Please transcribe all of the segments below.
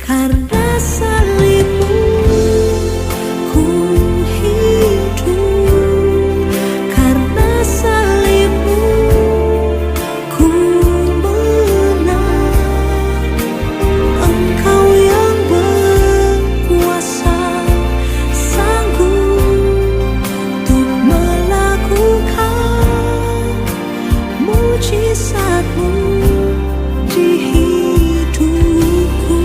Karena salibmu ku hidup, karena salibmu ku menang. Engkau yang berkuasa, sanggup untuk melakukan mujizat-Mu di hidupku.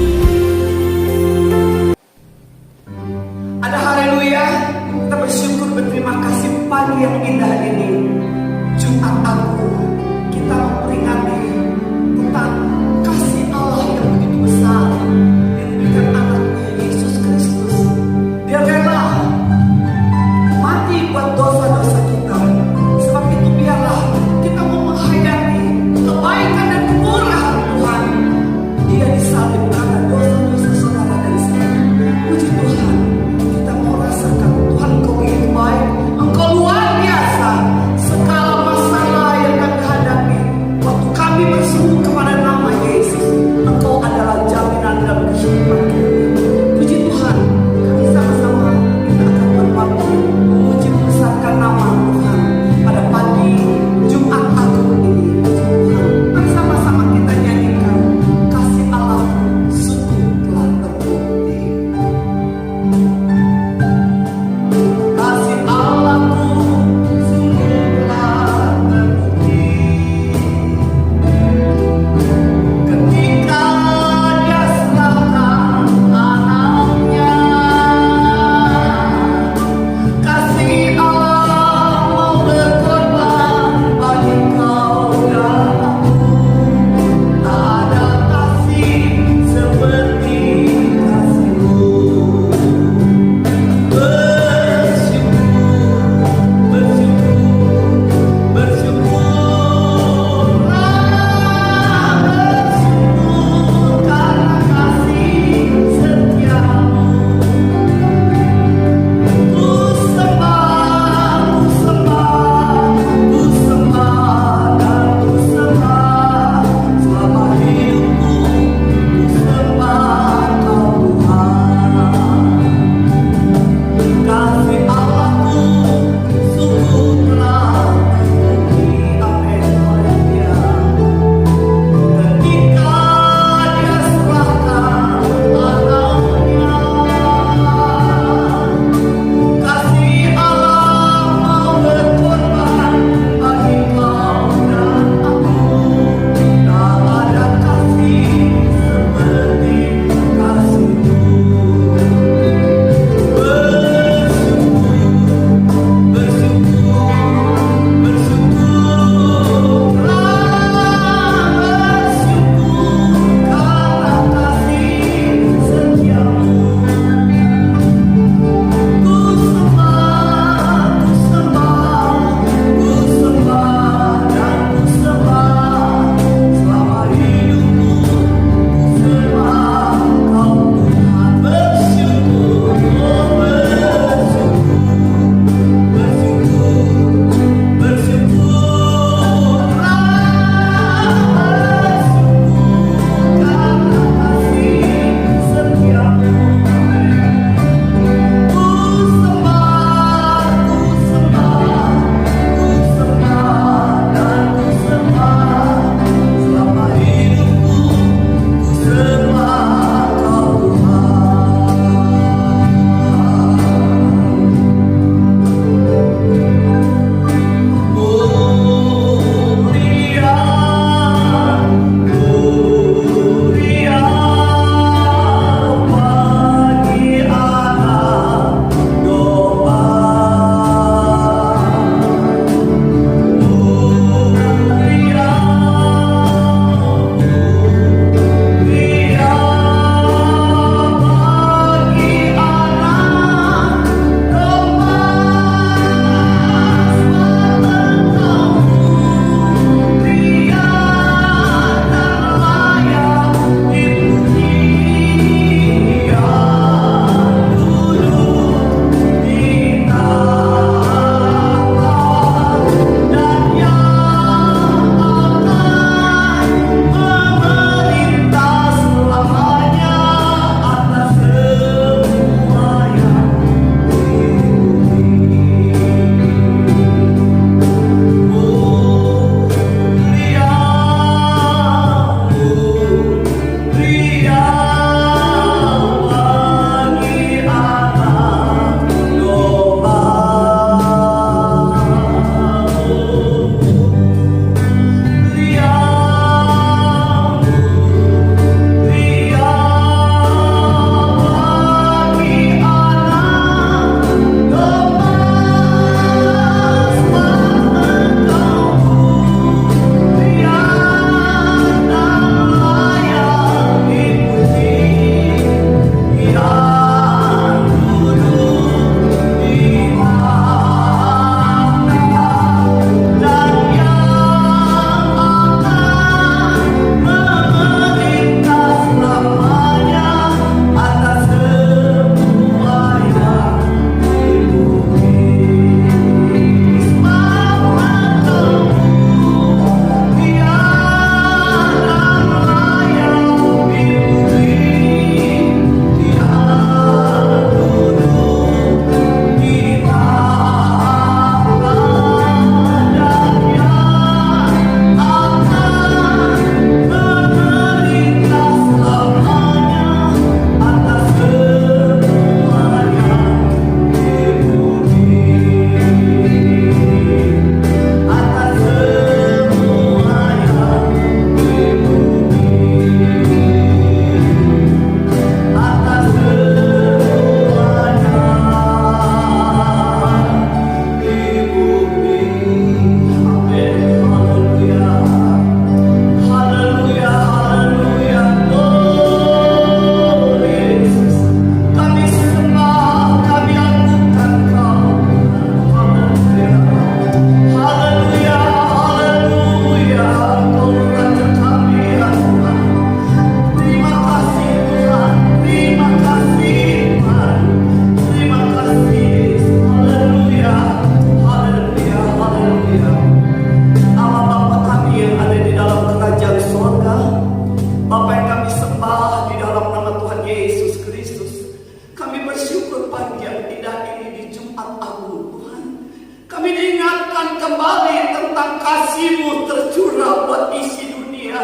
kasih-Mu tercurah buat isi dunia.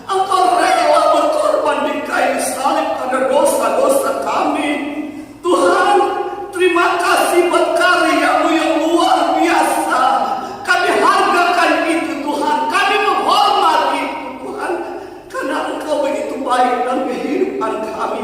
Engkau rela berkorban di kayu salib karena dosa-dosa kami. Tuhan, terima kasih buat karya-Mu yang luar biasa. Kami hargakan itu Tuhan. Kami menghormati itu Tuhan. Karena Engkau begitu baik dalam kehidupan kami.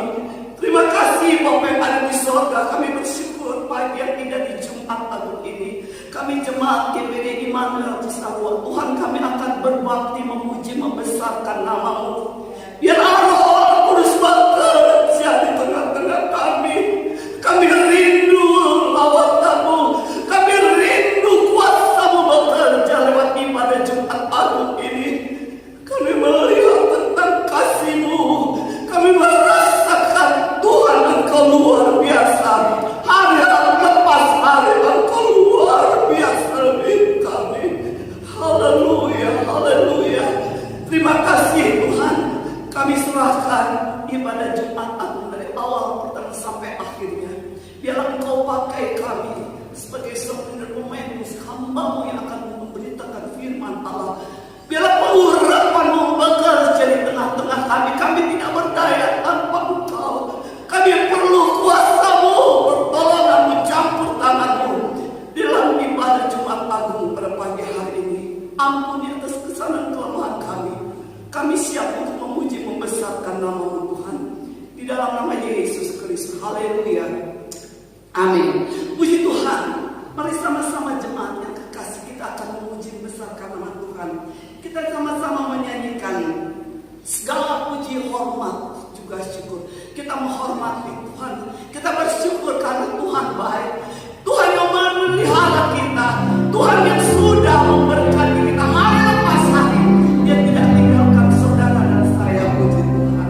Terima kasih Bapa yang ada di surga. Kami bersyukur pagi yang indah di Jumat Agung ini. Kami jemaat GPD Immanuel Cisarua, Tuhan, kami akan berbakti, memuji, membesarkan nama-Mu. Biar Roh Kudus bekerja di tengah-tengah kami. Kami rindu lawatan-Mu. Kami rindu kuasa-Mu bekerja lewat ibadah Jumat Agung ini. Kami melihat tentang kasih-Mu. Kami merasakan Tuhan Engkau luar biasa. Hari lepas hari Engkau luar biasa bagi kami. Haleluya, haleluya. Terima kasih Tuhan. Kami serahkan ibadah Jumat Agung dari awal pertama sampai akhirnya. Biarlah Engkau pakai kami sebagai seorang pemainus, hamba-Mu yang akan memberitakan firman Allah. Biarlah pengurapan-Mu bekerja di tengah-tengah kami. Kami tidak berdaya tanpa Engkau. Kami perlu kuasa-Mu, pertolongan-Mu, campur tangan-Mu dalam ibadah Jumat Agung pada pagi hari ini. Ampuni atas kesalahan kelemahan kami. Kami siap untuk memuji, membesarkan nama-Mu Tuhan. Di dalam nama Yesus Kristus. Haleluya. Amin. Puji Tuhan. Mari sama-sama jemaat yang kekasih, kita akan memuji, membesarkan nama Tuhan. Kita sama-sama menyanyikan segala puji, hormat, juga syukur. Kita menghormati Tuhan. Kita bersyukur karena Tuhan baik. Tuhan yang memelihara kita. Tuhan yang sudah memberkati kita hari lepas hari. Dia tidak tinggalkan saudara dan saya. Puji Tuhan.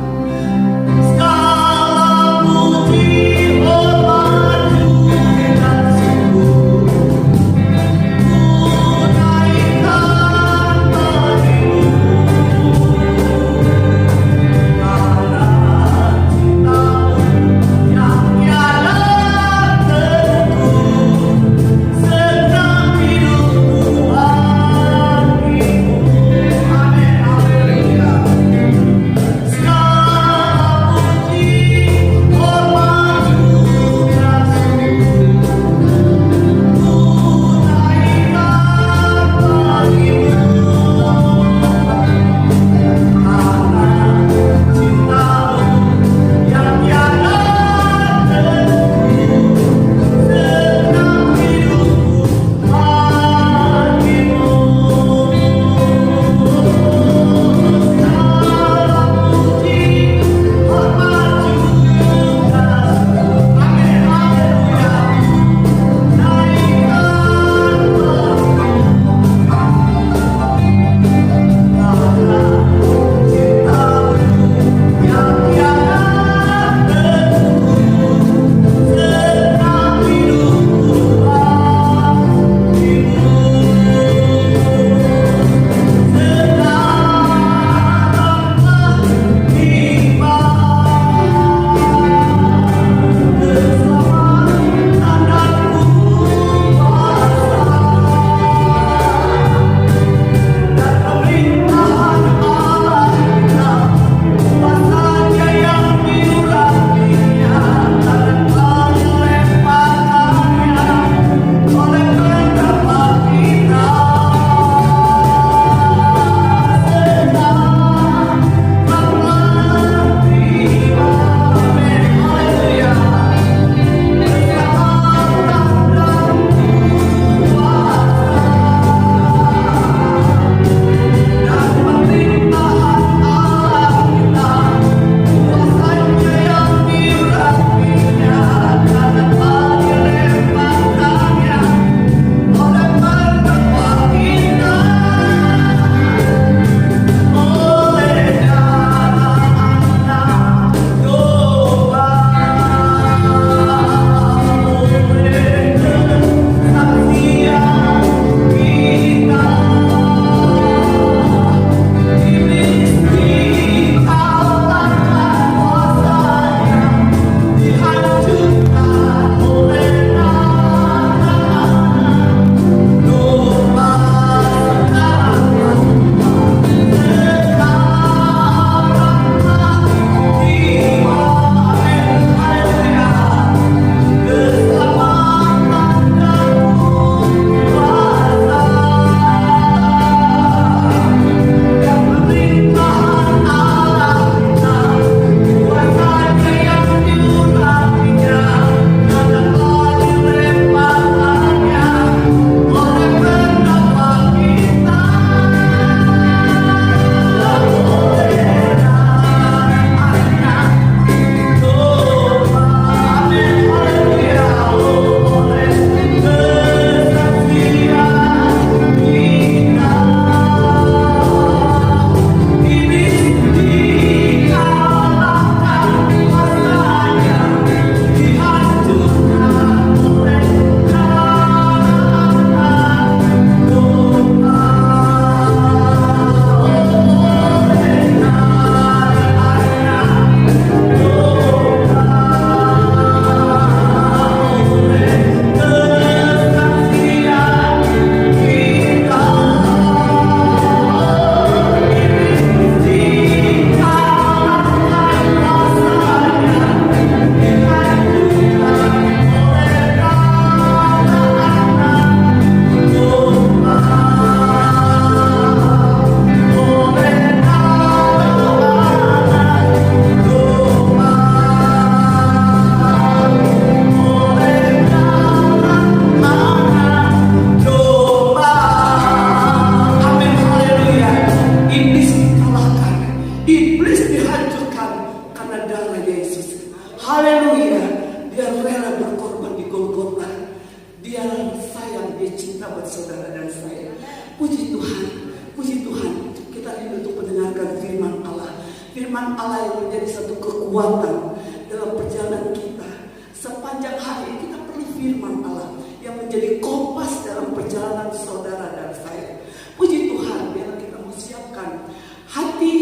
Segala puji, hormat, juga syukur ku naikkan bagimu. Karena cinta-Mu yang tiada terhenti. Haleluya. Dia rela berkorban di Golgota. Dia sayang, dia cinta buat saudara dan saya. Puji Tuhan, puji Tuhan. Kita rindu untuk mendengarkan firman Allah. Firman Allah yang menjadi satu kekuatan dalam perjalanan kita. Sepanjang hari kita perlu firman Allah yang menjadi kompas dalam perjalanan saudara dan saya. Puji Tuhan, biarlah kita mau siapkan hati,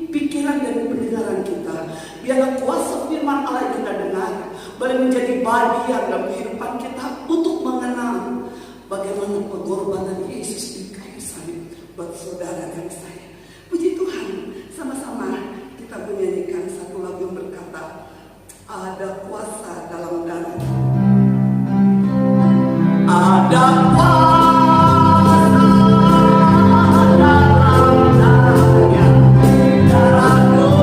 pikiran dan pendengaran kita. Biarlah kuasa firman Allah yang kita dengar boleh menjadi bagian dalam kehidupan kita untuk mengenal bagaimana pengorbanan Yesus di kayu salib buat saudara dan saya. Puji Tuhan, sama-sama kita menyanyikan satu lagu yang berkata, ada kuasa dalam darah. Ada kuasa dalam darahnya, darahku.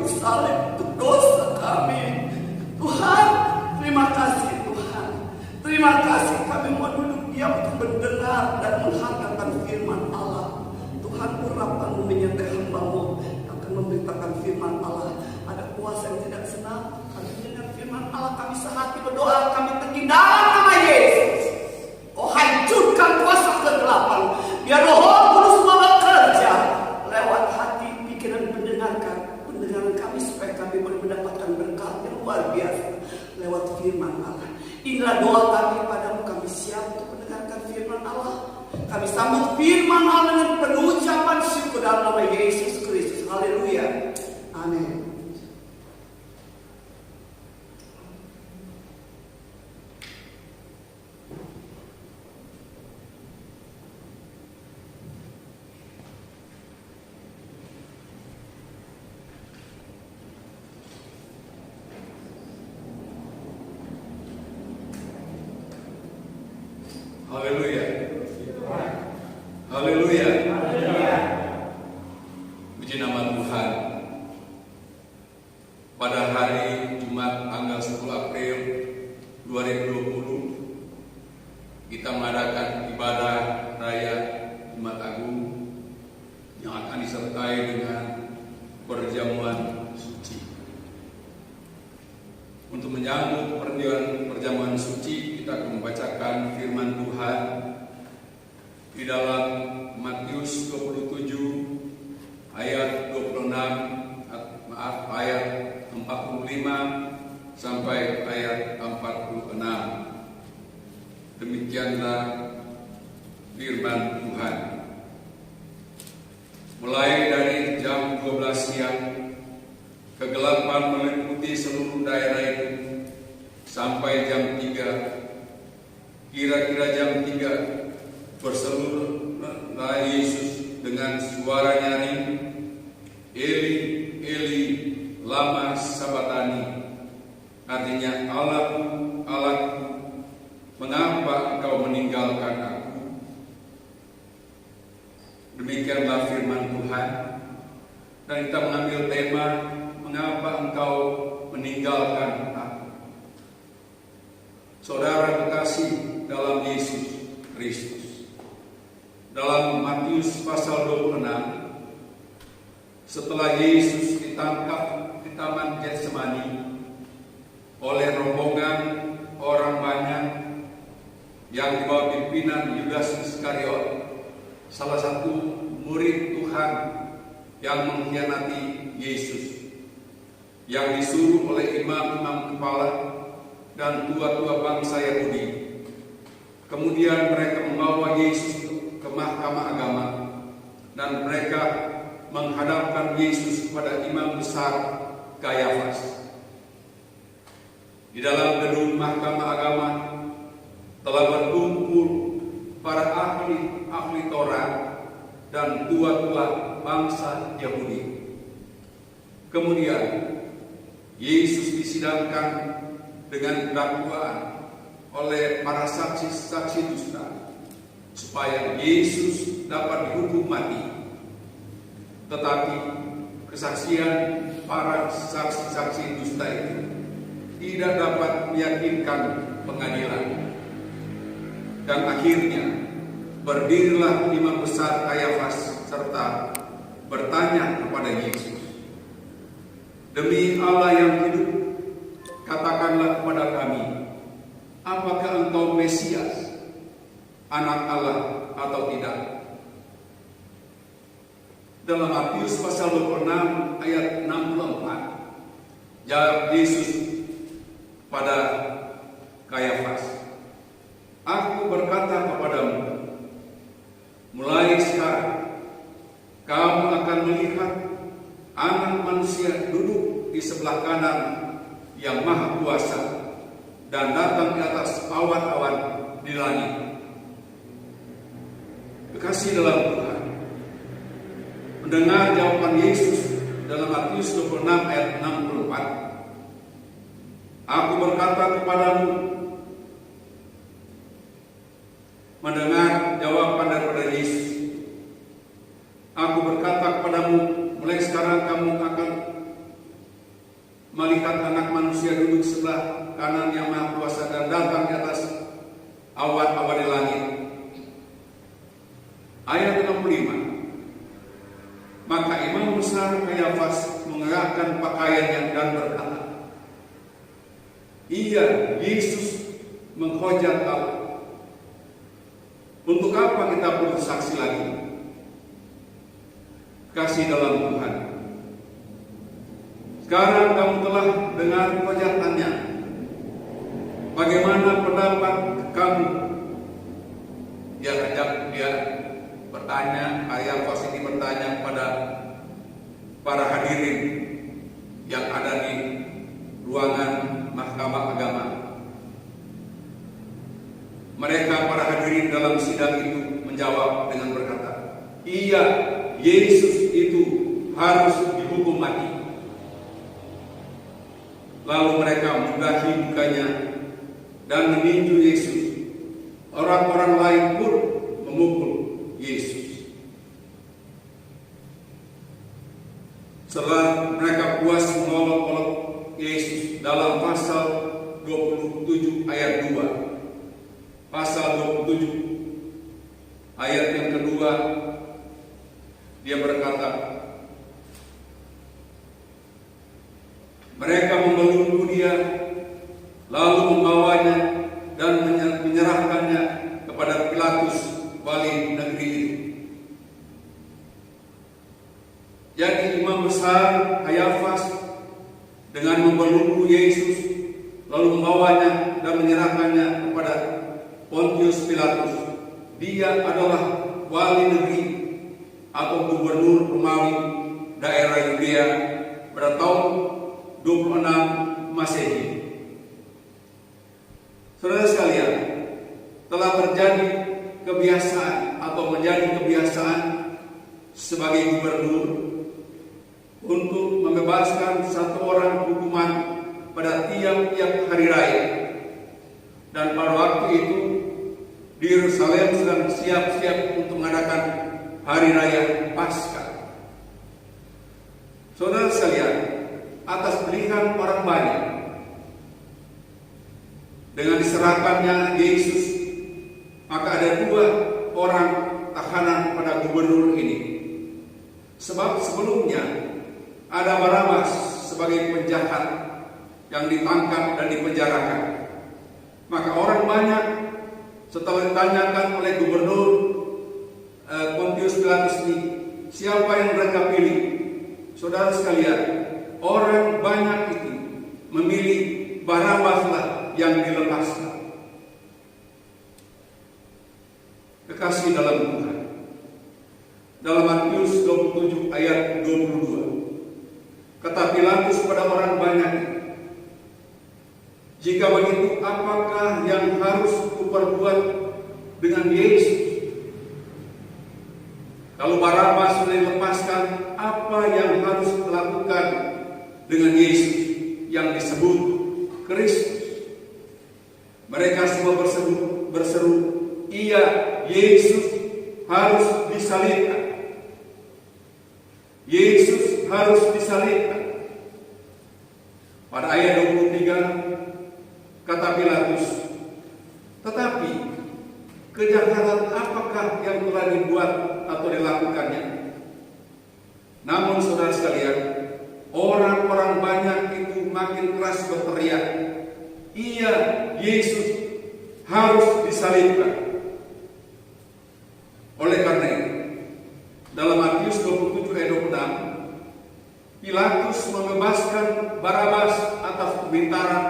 kayu salib untuk dosa kami. Tuhan, terima kasih Tuhan. Terima kasih kami mau duduk diam untuk mendengar dan menghantarkan firman Allah. Tuhan, urapan menyertai hamba-Mu akan memberitakan firman Allah. Ada kuasa yang tidak senang. Kami mendengar firman Allah, kami sehati berdoa, kami tinggi dalam nama Yesus. Oh, hancurkan kuasa kegelapan. Biar Roh Kudus bekerja lewat hati, pikiran pendengaran kami supaya kami boleh mendapatkan berkat yang luar biasa lewat firman Allah. Inilah doa kami padamu, kami siap untuk mendengarkan firman Allah. Kami sambut firman Allah dengan penuh ucapan syukur dalam nama Yesus Kristus. Haleluya. Amin. Haleluya. Haleluya. Puji nama Tuhan. Pada hari Jumat tanggal 10 April 2020 kita mengadakan ibadah raya Jumat Agung yang akan disertai dengan perjamuan suci. Untuk menyambut perjamuan suci, kita akan membacakan firman Tuhan di dalam Matius 27 ayat 45 sampai ayat 46. Demikianlah firman Tuhan. Mulai dari jam 12 siang, kegelapan meliputi seluruh daerah itu sampai jam 3. Kira-kira jam 3 berserulah Yesus dengan suara nyaring, Eli, Eli, lama sabatani. Artinya, Allahku, Allahku, mengapa engkau meninggalkan aku? Demikianlah firman Tuhan. Dan kita mengambil tema, mengapa engkau meninggalkan aku? Saudara kekasih dalam Yesus Kristus, dalam Matius pasal 26, setelah Yesus ditangkap di Taman Getsemani oleh rombongan orang banyak yang dibawa pimpinan Yudas Iskariot, salah satu murid Tuhan yang mengkhianati Yesus, yang disuruh oleh imam-imam kepala dan tua-tua bangsa Yahudi. Kemudian mereka membawa Yesus ke mahkamah agama dan mereka menghadapkan Yesus kepada imam besar Kayafas. Di dalam gedung mahkamah agama telah berkumpul para ahli Taurat dan tua-tua bangsa Yahudi. Kemudian Yesus disidangkan dengan dakwaan oleh para saksi-saksi dusta supaya Yesus dapat dihukum mati. Tetapi kesaksian para saksi-saksi dusta itu tidak dapat meyakinkan pengadilan. Dan akhirnya berdirilah imam besar Kayafas serta bertanya kepada Yesus, "Demi Allah yang hidup, katakanlah kepada kami, apakah engkau Mesias, anak Allah atau tidak?" Dalam Matius pasal 26 ayat 64, jawab Yesus pada Kayafas, "Aku berkata kepadamu, mulai sekarang kamu akan melihat Anak Manusia duduk di sebelah kanan yang Maha Kuasa dan datang di atas awan-awan di langit." Kekasih dalam Tuhan, mendengar jawaban Yesus dalam Matius 26 ayat 64, "Aku berkata kepadamu," mendengar jawaban daripada Yesus, "Aku berkata kepadamu, mulai sekarang kamu akan sebelah kanan Yang Maha Kuasa dan datang di atas awan-awan di langit. Ayat 65. Maka imam besar Kayafas mengenakan pakaiannya dan berkata, "Iya, Yesus menghujat Allah. Untuk apa kita perlu saksi lagi? Kasih dalam Tuhan. Sekarang kamu telah dengar hujatannya. Bagaimana pendapat kamu?" Dia bertanya, Kayafas ini bertanya kepada para hadirin yang ada di ruangan Mahkamah Agama. Mereka para hadirin dalam sidang itu menjawab dengan berkata, "Iya, Yesus itu harus dihukum mati." Lalu mereka membukahi mukanya dan meninju Yesus. Orang-orang lain pun memukul Yesus. Setelah mereka puas mengolok-olok Yesus dalam pasal 27 ayat 2. Pasal 27 ayat yang kedua, dia berkata, mereka membelenggu dia, lalu membawanya dan menyerahkannya kepada Pilatus, wali negeri itu. Jadi imam besar Kayafas dengan membelenggu Yesus, lalu membawanya dan menyerahkannya kepada Pontius Pilatus. Dia adalah wali negeri atau gubernur Romawi daerah Yudea pada tahun 26 Masehi. Saudara sekalian, telah terjadi kebiasaan atau menjadi kebiasaan sebagai gubernur untuk membebaskan satu orang hukuman pada tiap-tiap hari raya. Dan pada waktu itu di Yerusalem sedang siap-siap untuk mengadakan hari raya Paskah. Saudara sekalian, atas pilihan orang banyak dengan diserahkannya Yesus, maka ada dua orang tahanan pada gubernur ini. Sebab sebelumnya ada Barabas sebagai penjahat yang ditangkap dan dipenjarakan. Maka orang banyak setelah ditanyakan oleh gubernur Pontius Pilatus ini, siapa yang mereka pilih? Saudara sekalian, orang banyak itu memilih Barabaslah yang dilepaskan. Kekasih dalam Tuhan, dalam Matius 27 ayat 22, kata Pilatus kepada orang banyak, "Jika begitu, apakah yang harus kuperbuat dengan Yesus? Kalau Barabas sudah dilepaskan, apa yang harus dilakukan dengan Yesus yang disebut Kristus?" Mereka semua berseru, "Iya, Yesus harus disalibkan. Yesus harus disalibkan." Pada ayat 23 kata Pilatus, "Tetapi kejahatan apakah yang telah dibuat atau dilakukannya?" Namun saudara sekalian, orang-orang banyak itu makin keras berteriak, "Iya, Yesus harus disalibkan." Oleh karena itu, dalam Matius 27 ayat 26, Pilatus membebaskan Barabas atas permintaan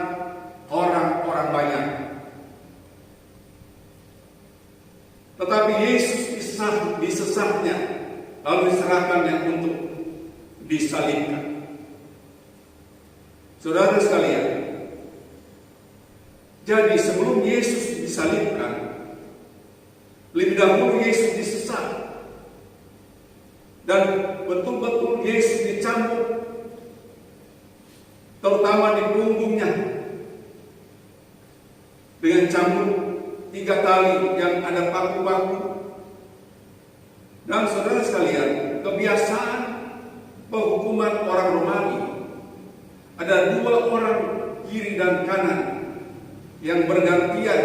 orang-orang banyak. Tetapi Yesus disesatnya, lalu diserahkannya untuk disalibkan. Saudara sekalian, jadi sebelum Yesus disalibkan, lebih dahulu Yesus disesat dan betul-betul Yesus dicambuk, terutama di punggungnya dengan cambuk 3 tali yang ada paku-paku. Dan saudara sekalian, kebiasaan penghukuman orang Romawi, ada 2 orang kiri dan kanan yang bergantian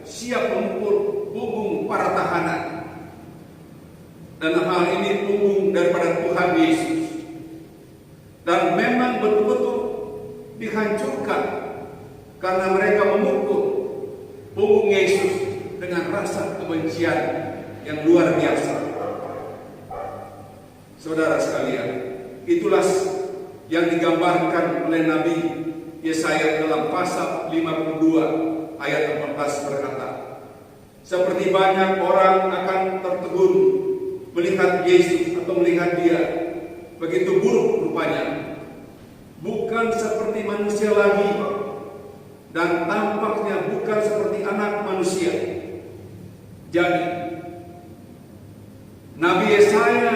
siap memukul punggung para tahanan. Dan hal ini punggung daripada Tuhan Yesus. Dan memang betul-betul dihancurkan karena mereka memukul punggung Yesus dengan rasa kebencian yang luar biasa. Saudara sekalian, itulah yang digambarkan oleh Nabi Yesaya dalam pasal 52 ayat 14 berkata, seperti banyak orang akan tertegun melihat Yesus atau melihat dia, begitu buruk rupanya, bukan seperti manusia lagi, dan tampaknya bukan seperti anak manusia. Jadi Nabi Yesaya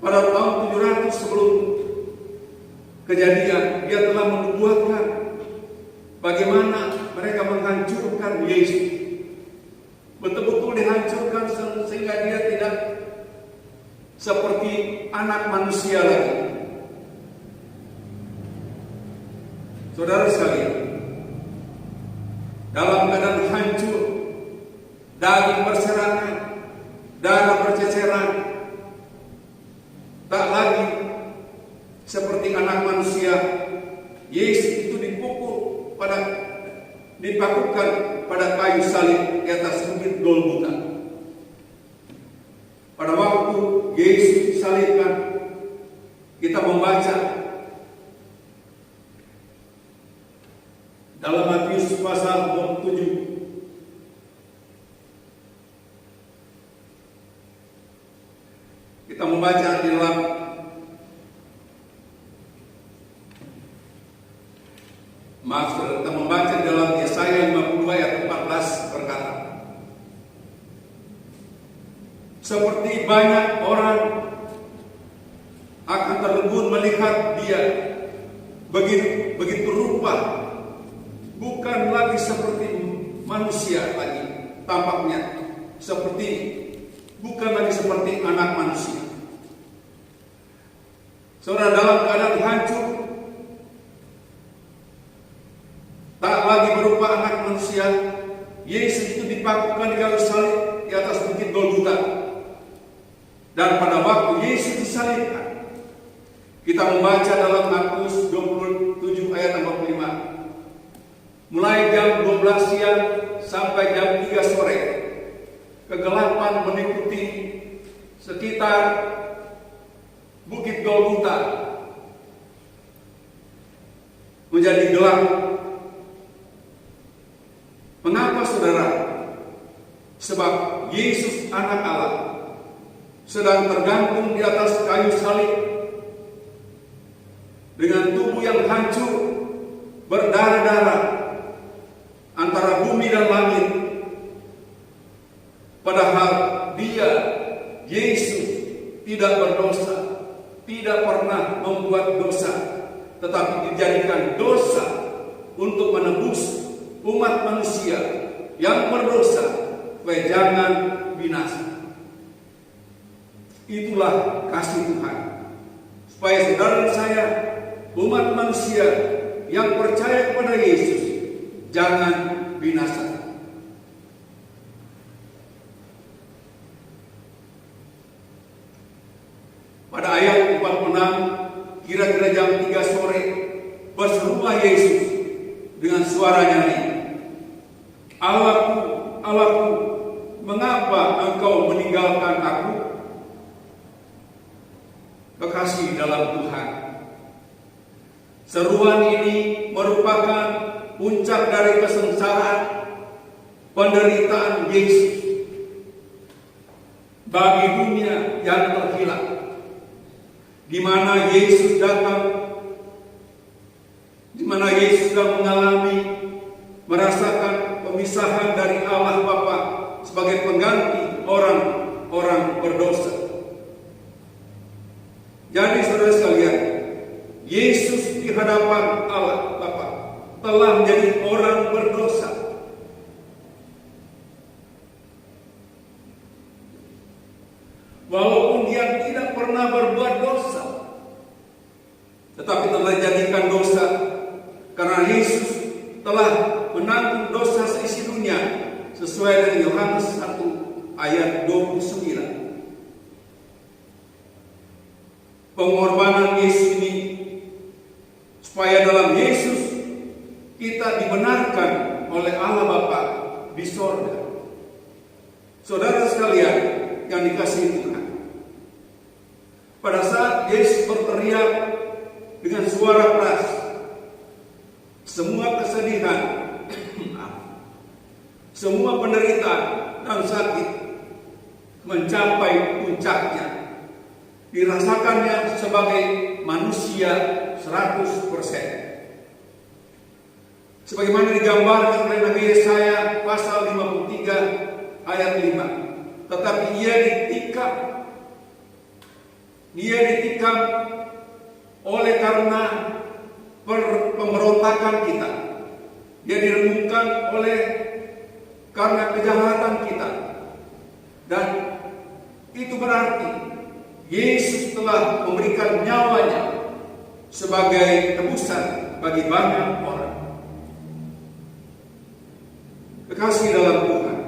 pada tahun 700 sebelum kejadian, dia telah menubuatkan bagaimana mereka menghancurkan Yesus. Betul-betul dihancurkan sehingga dia tidak seperti anak manusia lagi. Saudara sekalian, dalam keadaan hancur, daging berserakan, darah berceceran, tak lagi seperti anak manusia. Yesus itu dipakukan pada kayu salib di atas bukit Golgota. Pada waktu Yesus disalibkan, kita membaca dalam Matius pasal 27 kita membaca di dalam kita membaca dalam Yesaya 52 ayat 14 berkata, seperti banyak orang akan tertegun melihat dia, begitu rupa, bukan lagi seperti manusia lagi, tampaknya bukan lagi seperti anak manusia. Saudara, dalam keadaan hancur, tak lagi berupa anak manusia, Yesus itu dipakukan di kayu salib di atas bukit Golgota. Dan pada waktu Yesus disalibkan, kita membaca dalam Markus 27 ayat 45, mulai jam 12 siang sampai jam 3 sore, kegelapan meliputi sekitar bukit Golgota, menjadi gelap. Mengapa, saudara? Sebab Yesus anak Allah sedang tergantung di atas kayu salib dengan tubuh yang hancur, berdarah-darah antara bumi dan langit. Padahal dia, Yesus, tidak berdosa, tidak pernah membuat dosa, tetapi dijadikan dosa untuk menebus umat manusia yang berdosa supaya jangan binasa. Itulah kasih Tuhan, supaya saudara dan saya, umat manusia yang percaya kepada Yesus, jangan binasa. Pada ayat 46, kira-kira jam 3 sore, berserulah Yesus dengan suara nyaring, "Allahku, Allahku, mengapa engkau meninggalkan aku?" Kekasih dalam Tuhan, seruan ini merupakan puncak dari kesengsaraan penderitaan Yesus bagi dunia yang terhilang, di mana Yesus datang, di mana Yesus sedang merasakan pemisahan dari Allah Bapa sebagai pengganti orang-orang berdosa. Jadi saudara sekalian, Yesus di hadapan Allah Bapa telah menjadi orang berdosa. Walaupun dia tidak pernah berbuat dosa, tetapi telah dijadikan dosa karena pengorbanan Yesus ini, supaya dalam Yesus kita dibenarkan oleh Allah Bapa di sorga. Saudara sekalian yang dikasihi Tuhan, pada saat Yesus berteriak dengan suara keras, semua kesedihan, semua penderitaan dan sakit mencapai puncaknya. Dirasakannya sebagai manusia 100%. Sebagaimana digambarkan oleh Nabi Yesaya pasal 53 ayat 5. Tetapi ia ditikam oleh karena pemberontakan kita. Dia diremukkan oleh karena kejahatan kita. Dan itu berarti Yesus telah memberikan nyawanya sebagai tebusan bagi banyak orang. Kekasih dalam Tuhan,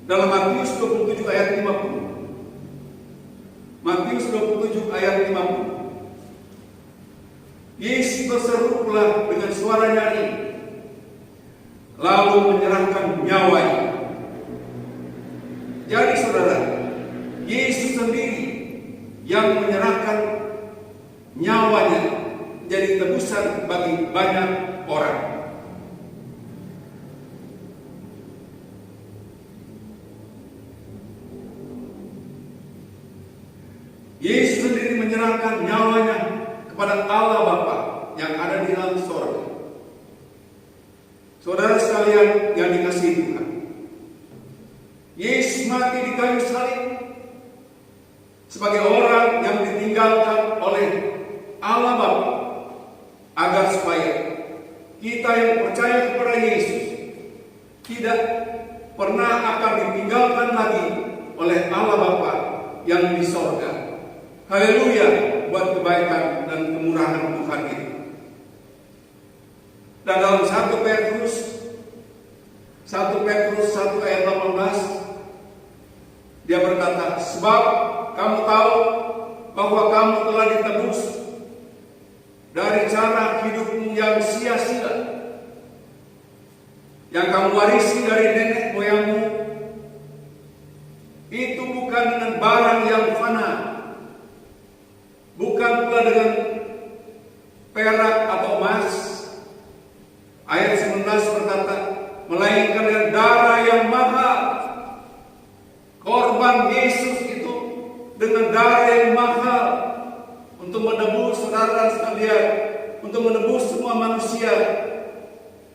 dalam Matius 27 ayat 50, Matius 27 ayat 50, Yesus berseru pula dengan suara nyaring, lalu menyerahkan nyawanya. Jadi saudara, Yesus sendiri yang menyerahkan nyawanya jadi tebusan bagi banyak orang. Yesus sendiri menyerahkan nyawanya kepada Allah Bapa yang ada di dalam sorga. Saudara sekalian yang dikasihi Tuhan, Yesus mati di kayu salib sebagai orang yang ditinggalkan oleh Allah Bapa, agar supaya kita yang percaya kepada Yesus tidak pernah akan ditinggalkan lagi oleh Allah Bapa yang di sorga. Haleluya buat kebaikan dan kemurahan Tuhan itu. Dan dalam 1 Petrus 1 ayat 18, dia berkata, sebab kamu tahu bahwa kamu telah ditebus dari cara hidupmu yang sia-sia, yang kamu warisi dari nenek moyangmu. Itu bukan dengan barang yang fana, bukan pula dengan perak atau emas. Ayat 19 berkata, melainkan dengan darah yang mahal. Korban Yesus itu dengan darah yang mahal untuk menebus saudara sekalian, untuk menebus semua manusia,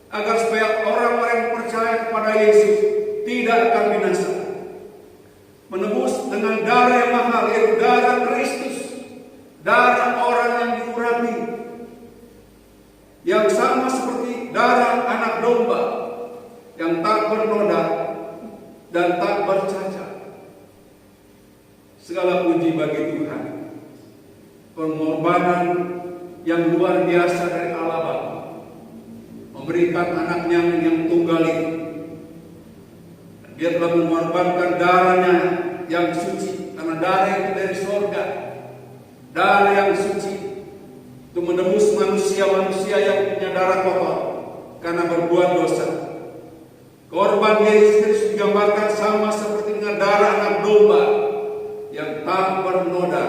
agar supaya orang-orang yang percaya kepada Yesus tidak akan binasa. Menebus dengan darah yang mahal, yaitu darah Kristus, darah orang yang diurapi, yang sama seperti darah anak domba yang tak bernoda dan tak bercacat. Segala puji bagi Tuhan. Pengorbanan yang luar biasa dari Allah Bapa, memberikan anaknya yang tunggal itu. Dia telah mengorbankan darahnya yang suci, karena darah itu dari sorga, darah yang suci, untuk menebus manusia-manusia yang punya darah kotor karena berbuat dosa. Korban Yesus digambarkan sama seperti dengan darah anak domba yang tak bernoda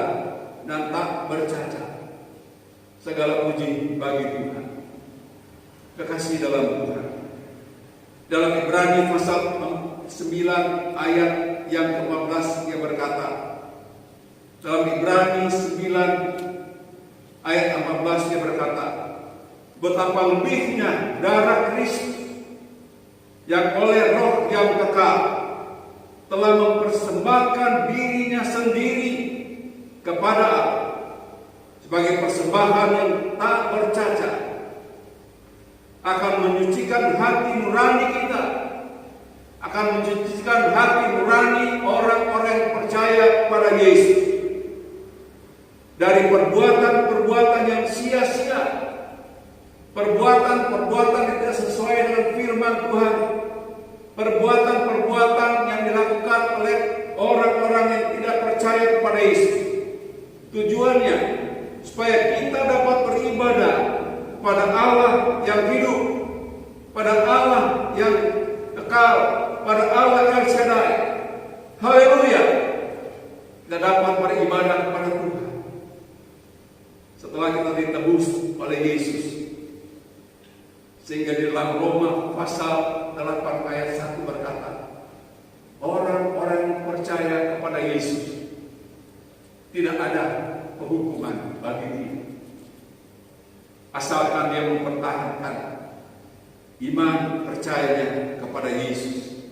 dan tak bercacat. Segala puji bagi Tuhan. Kekasih dalam Tuhan, dalam Ibrani pasal 9 ayat yang ke-14 dia berkata, dalam Ibrani 9 ayat 14 dia berkata, betapa lebihnya darah Kristus yang oleh Roh yang kekal telah mempersembahkan dirinya sendiri kepada Allah sebagai persembahan yang tak bercacat, akan menyucikan hati nurani kita, akan menyucikan hati nurani orang-orang yang percaya kepada Yesus dari perbuatan-perbuatan yang sia-sia, perbuatan-perbuatan yang tidak sesuai dengan firman Tuhan, perbuatan-perbuatan yang dilakukan oleh orang-orang yang tidak percaya kepada Yesus. Tujuannya supaya kita dapat beribadah pada Allah yang hidup, pada Allah yang kekal, pada Allah yang Shaddai. Haleluya. Kita dapat beribadah kepada Tuhan setelah kita ditebus oleh Yesus. Sehingga di dalam Roma pasal 8 ayat 1 berkata, orang-orang yang percaya kepada Yesus tidak ada penghukuman bagi dia, asalkan dia mempertahankan iman percayanya kepada Yesus.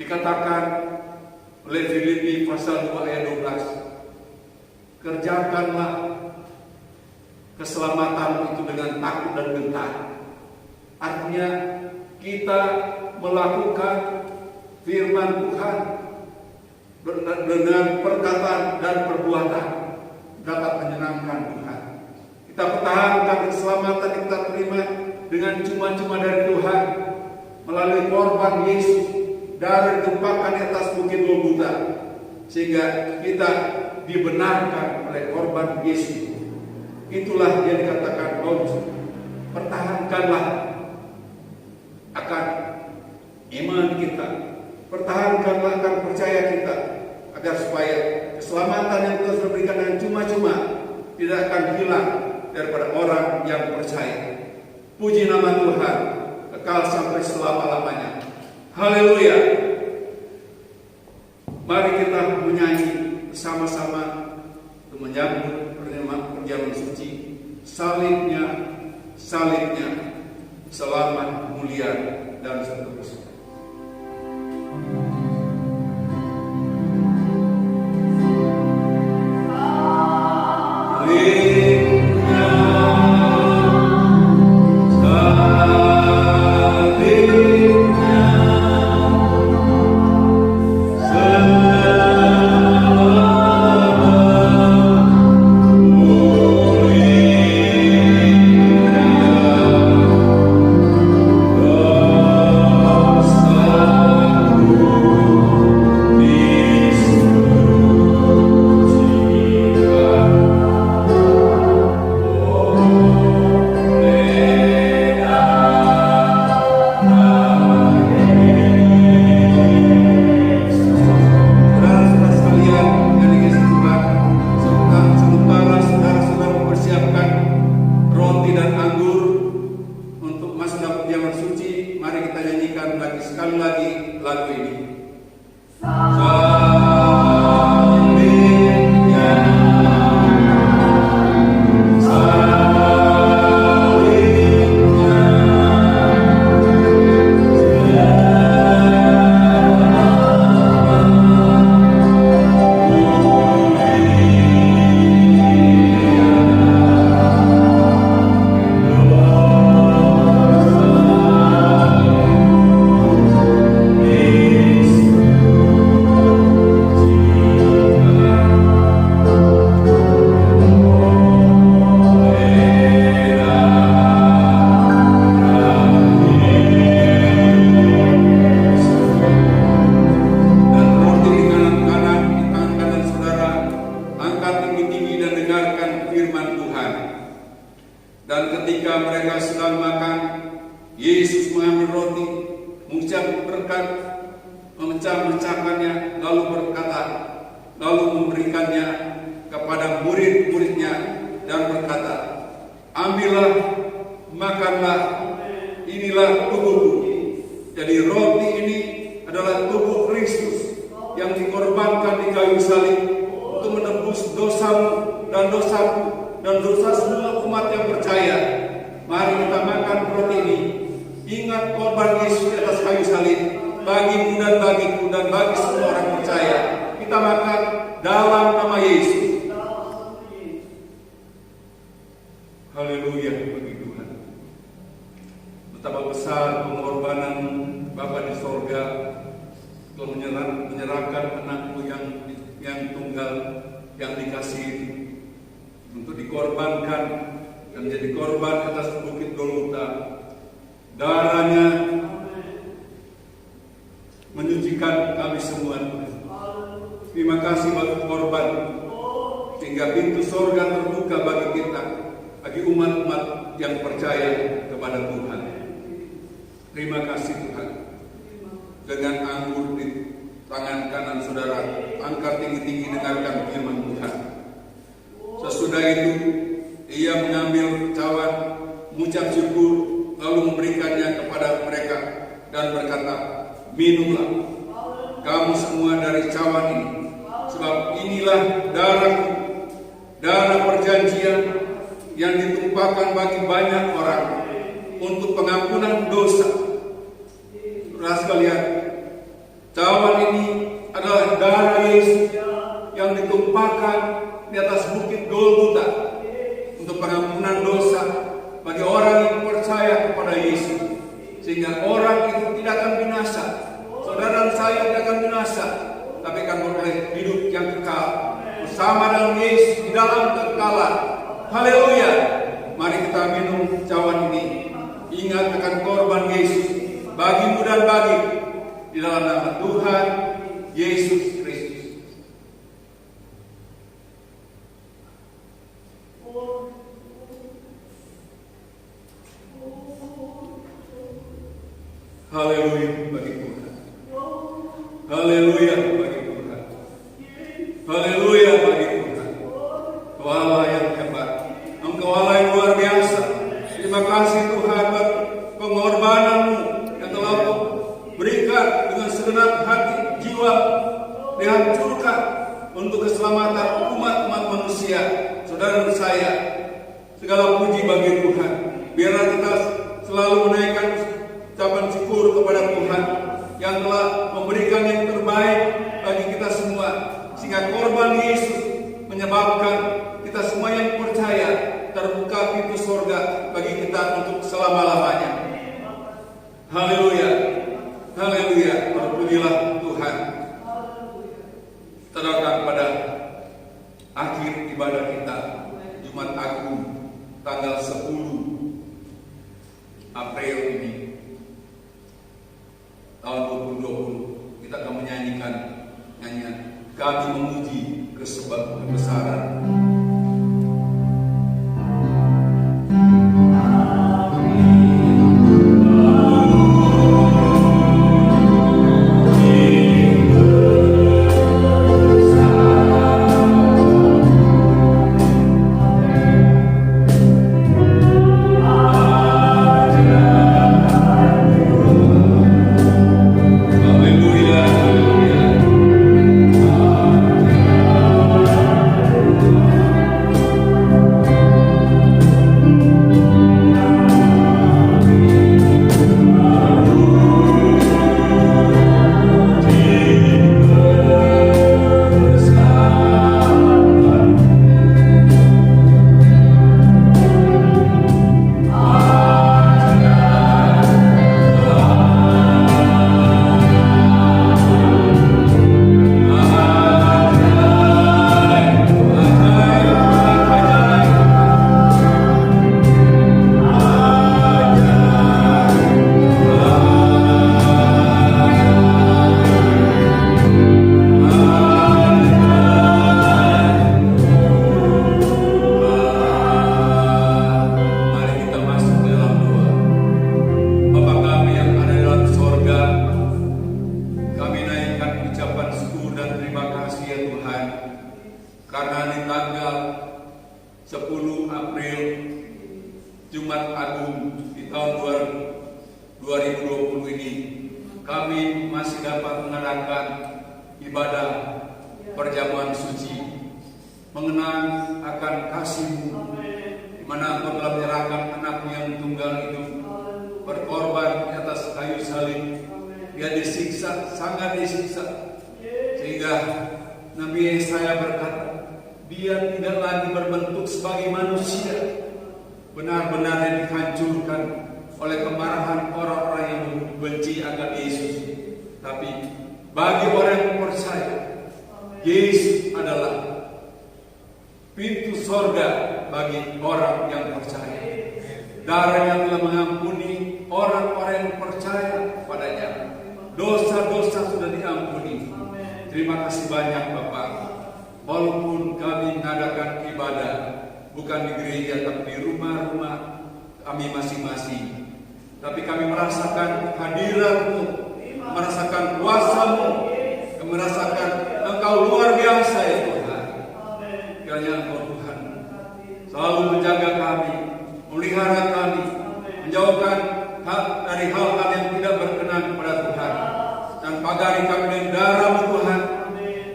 Dikatakan oleh Filipi pasal 2 ayat 12, kerjakanlah keselamatan itu dengan takut dan gentar. Artinya kita melakukan firman Tuhan dengan perkataan dan perbuatan dapat menyenangkan Tuhan. Kita pertahankan keselamatan yang kita terima dengan cuma-cuma dari Tuhan melalui korban Yesus dari tempakan di atas bukit Golgota, sehingga kita dibenarkan oleh korban Yesus. Itulah yang dikatakan Paulus, pertahankanlah akan iman kita, pertahankanlah akan percaya kita, agar supaya keselamatan yang Tuhan sudah berikan dengan cuma-cuma tidak akan hilang daripada orang yang percaya. Puji nama Tuhan, kekal sampai selama-lamanya. Haleluya. Mari kita menyanyi bersama-sama untuk menyambut perjamuan suci. Salibnya, salibnya, selamat, mulia, dan seterusnya. Memecah-mecahkannya, lalu berkata, lalu memberikannya kepada murid-muridnya dan berkata, ambillah, makanlah, inilah tubuhku. Jadi roti ini adalah tubuh Kristus yang dikorbankan di kayu salib untuk menebus dosamu dan dosaku dan dosa semua umat yang percaya. Mari kita makan roti ini. Ingat korban Yesus di atas kayu salib bagimu dan bagiku dan bagi semua orang percaya. Kita makan dalam nama Yesus. Haleluya bagi Tuhan. Betapa besar pengorbanan Bapa di sorga untuk menyerahkan anakmu yang tunggal, yang dikasihi, untuk dikorbankan dan menjadi korban atas bukit Golgota. Darahnya menyucikan kami semua. Terima kasih bagi korban sehingga pintu sorga terbuka bagi kita, bagi umat-umat yang percaya kepada Tuhan. Terima kasih Tuhan. Dengan anggur di tangan kanan saudara, angkat tinggi-tinggi dengarkan firman Tuhan. Sesudah itu ia mengambil cawan, mengucap syukur, lalu memberikannya kepada mereka dan berkata, minumlah kamu semua dari cawan ini, sebab inilah darahku, darah perjanjian yang ditumpahkan bagi banyak orang untuk pengampunan dosa. Saudara sekalian, cawan ini adalah darah Yesus yang ditumpahkan di atas bukit Golgota untuk pengampunan dosa bagi orang yang percaya kepada Yesus, sehingga orang itu tidak akan binasa. Saudara dan saya tidak akan binasa, tapi akan beroleh hidup yang kekal bersama dengan Yesus di dalam kekekalan. Haleluya. Mari kita minum cawan ini, ingat akan korban Yesus bagimu dan bagi, di dalam nama Tuhan Yesus Kristus. Haleluya bagi Tuhan. Haleluya bagi Tuhan. Haleluya bagi Tuhan. Engkau Allah yang hebat, Engkau Allah yang luar biasa. Terima kasih Tuhan buat pengorbananmu yang telah Kau berikan dengan segenap hati, jiwa dihancurkan untuk keselamatan umat-umat manusia, saudara saya. Segala puji bagi Tuhan. Biarlah kita selalu menaikkan ucapan syukur kepada Tuhan yang telah memberikan yang terbaik bagi kita semua, sehingga korban Yesus menyebabkan kita semua yang percaya terbuka pintu sorga bagi kita untuk selama-lamanya. Haleluya. Haleluya. Terpujilah Tuhan. Terdapat pada akhir ibadah kita Jumat Agung tanggal 10 April ini tahun 2020, kita akan menyanyikan nyanyian Kami Memuji Kebesaran. Jumat Agung di tahun 2020 ini kami masih dapat mengadakan ibadah perjamuan suci, mengenang akan kasih-Mu, di mana Engkau telah menyerahkan Anak-Mu yang tunggal itu berkorban di atas kayu salib. Dia disiksa, sangat disiksa, sehingga Nabi Yesaya berkata, Dia tidak lagi berbentuk sebagai manusia, benar-benar yang dihancurkan oleh kemarahan orang-orang yang membenci akan Yesus. Tapi bagi orang yang percaya, Yesus adalah pintu sorga bagi orang yang percaya. Darah yang telah mengampuni orang-orang yang percaya padanya. Dosa-dosa sudah diampuni. Terima kasih banyak Bapak. walaupun kami mengadakan ibadah bukan di gereja tapi di rumah-rumah kami masing-masing, tapi kami merasakan hadirat-Mu, merasakan kuasa-Mu, merasakan Engkau luar biasa ya Tuhan. Kiranya Engkau Tuhan selalu menjaga kami, memelihara kami, menjauhkan dari hal-hal yang tidak berkenan kepada Tuhan, dan pagari kami dengan darah-Mu Tuhan.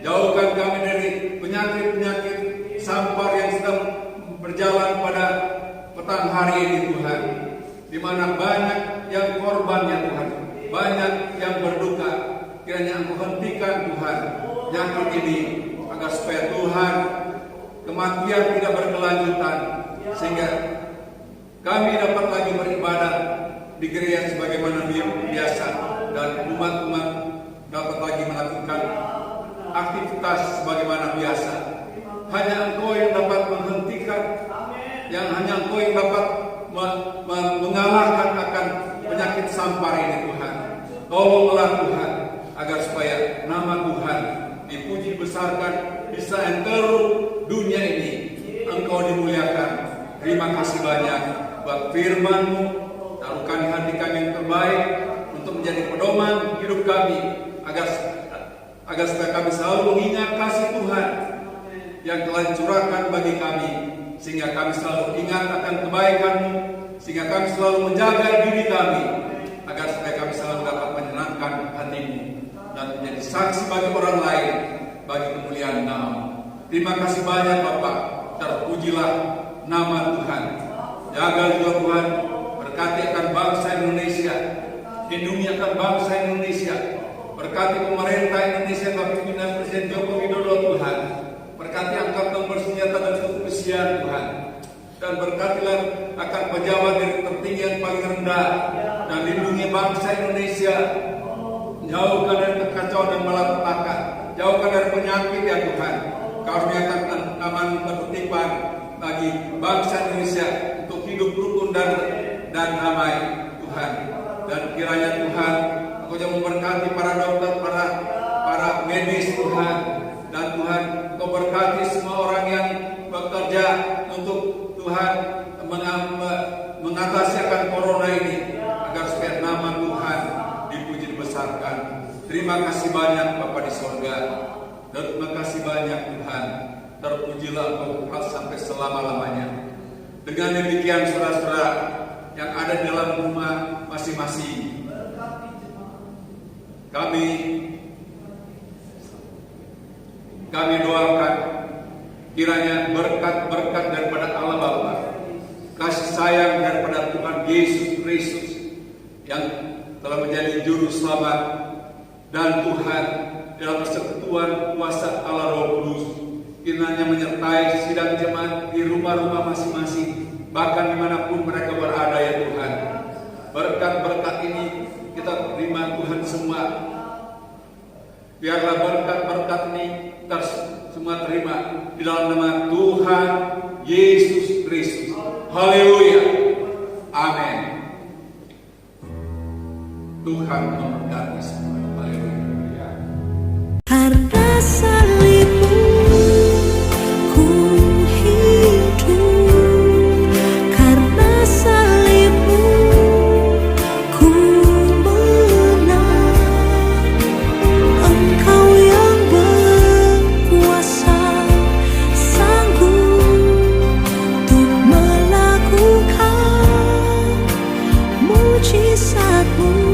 Jauhkan kami dari penyakit-penyakit sampar yang sedang berjalan pada petang hari ini Tuhan, di mana banyak yang korbannya Tuhan, banyak yang berduka. Kiranya Engkau hentikan Tuhan penyakit ini, agar supaya Tuhan kematian tidak berkelanjutan, sehingga kami dapat lagi beribadah di gereja sebagaimana biasa, dan umat-umat dapat lagi melakukan aktivitas sebagaimana biasa. Hanya Engkau yang dapat menghentikan, hanya Engkau yang dapat mengalahkan akan penyakit sampar ini Tuhan. Tolonglah Tuhan, agar supaya nama Tuhan dipuji besarkan di seantero dunia ini. Engkau dimuliakan. Terima kasih banyak buat firman-Mu. Taruhkan di hati kami yang terbaik untuk menjadi pedoman hidup kami, agar supaya kami selalu mengingat kasih Tuhan yang telah dicurahkan bagi kami, sehingga kami selalu ingat akan kebaikan-Mu, sehingga kami selalu menjaga diri kami, agar supaya kami selalu dapat menyenangkan hati-Mu dan menjadi saksi bagi orang lain bagi kemuliaan nama-Mu. Terima kasih banyak Bapa. Terpujilah nama Tuhan. Jaga juga Tuhan, berkati akan bangsa Indonesia, lindungi akan bangsa Indonesia, berkati pemerintah Indonesia bagi pimpinan Presiden Joko Widodo Tuhan, berkati angkatan bersenjata dan kepolisian Tuhan, dan berkatilah akan pejabat dari tertinggi yang paling rendah, dan lindungi bangsa Indonesia, jauhkan dari kekacauan dan malapetaka, jauhkan dari penyakit ya Tuhan, karuniakan aman ketertiban bagi bangsa Indonesia untuk hidup rukun dan damai Tuhan. Dan kiranya Tuhan Engkau yang memberkati para dokter, para medis Tuhan, dan Tuhan Engkau berkati semua orang yang bekerja untuk Tuhan mengatasi akan corona ini, agar supaya nama Tuhan dipuji dibesarkan. Terima kasih banyak Bapa di sorga, dan terima kasih banyak Tuhan. Terpujilah Engkau sampai selama-lamanya. Dengan demikian saudara-saudara yang ada di dalam rumah masing-masing, kami doakan kiranya berkat-berkat daripada Allah Bapa, kasih sayang daripada Tuhan Yesus Kristus yang telah menjadi juru selamat, dan Tuhan dalam persekutuan kuasa Allah Roh Kudus kiranya menyertai sidang jemaat di rumah-rumah masing-masing, bahkan dimanapun mereka berada ya Tuhan. Berkat-berkat ini kita terima Tuhan semua. Biarlah berkat-berkat ini kita semua terima di dalam nama Tuhan Yesus Kristus. Haleluya. Amin. Tuhan memberkati semua. Haleluya. Karena salib-Mu ku hidup, karena salib-Mu ku menang. Engkau yang berkuasa, sanggup untuk melakukan mujizat-Mu.